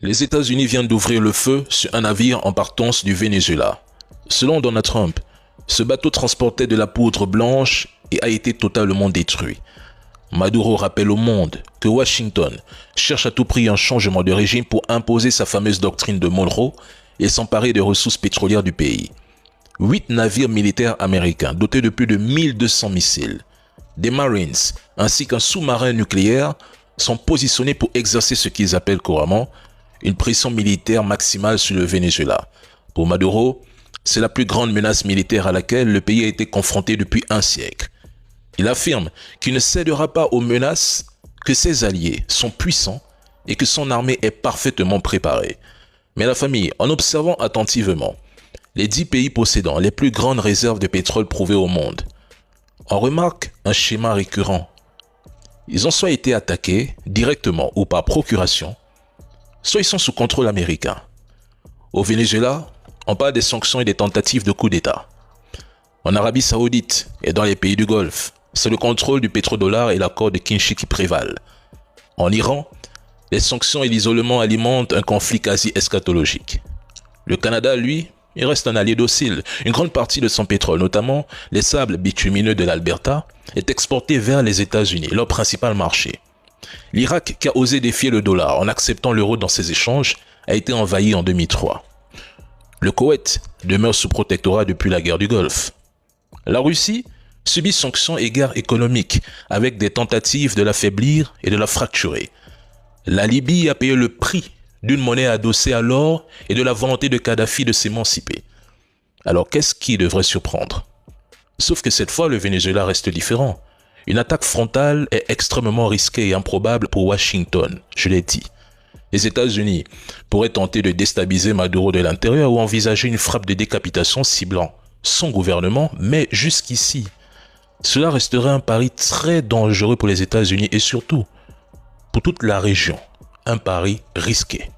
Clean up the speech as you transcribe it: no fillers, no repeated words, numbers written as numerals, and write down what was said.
Les États-Unis viennent d'ouvrir le feu sur un navire en partance du Venezuela. Selon Donald Trump, ce bateau transportait de la poudre blanche et a été totalement détruit. Maduro rappelle au monde que Washington cherche à tout prix un changement de régime pour imposer sa fameuse doctrine de Monroe et s'emparer des ressources pétrolières du pays. 8 navires militaires américains dotés de plus de 1200 missiles, des Marines ainsi qu'un sous-marin nucléaire sont positionnés pour exercer ce qu'ils appellent couramment une pression militaire maximale sur le Venezuela. Pour Maduro, c'est la plus grande menace militaire à laquelle le pays a été confronté depuis un siècle. Il affirme qu'il ne cédera pas aux menaces, que ses alliés sont puissants et que son armée est parfaitement préparée. Mais la famille, en observant attentivement les 10 pays possédant les plus grandes réserves de pétrole prouvées au monde, on remarque un schéma récurrent. Ils ont soit été attaqués directement ou par procuration, soit ils sont sous contrôle américain. Au Venezuela, on parle des sanctions et des tentatives de coup d'État. En Arabie Saoudite et dans les pays du Golfe, c'est le contrôle du pétrodollar et l'accord de Kinshasa qui prévalent. En Iran, les sanctions et l'isolement alimentent un conflit quasi eschatologique. Le Canada, lui, il reste un allié docile. Une grande partie de son pétrole, notamment les sables bitumineux de l'Alberta, est exporté vers les États-Unis, leur principal marché. L'Irak, qui a osé défier le dollar en acceptant l'euro dans ses échanges, a été envahi en 2003. Le Koweït demeure sous protectorat depuis la guerre du Golfe. La Russie subit sanctions et guerres économiques avec des tentatives de l'affaiblir et de la fracturer. La Libye a payé le prix d'une monnaie adossée à l'or et de la volonté de Kadhafi de s'émanciper. Alors qu'est-ce qui devrait surprendre? Sauf que cette fois, le Venezuela reste différent. Une attaque frontale est extrêmement risquée et improbable pour Washington, je l'ai dit. Les États-Unis pourraient tenter de déstabiliser Maduro de l'intérieur ou envisager une frappe de décapitation ciblant son gouvernement, mais jusqu'ici, cela resterait un pari très dangereux pour les États-Unis et surtout pour toute la région, un pari risqué.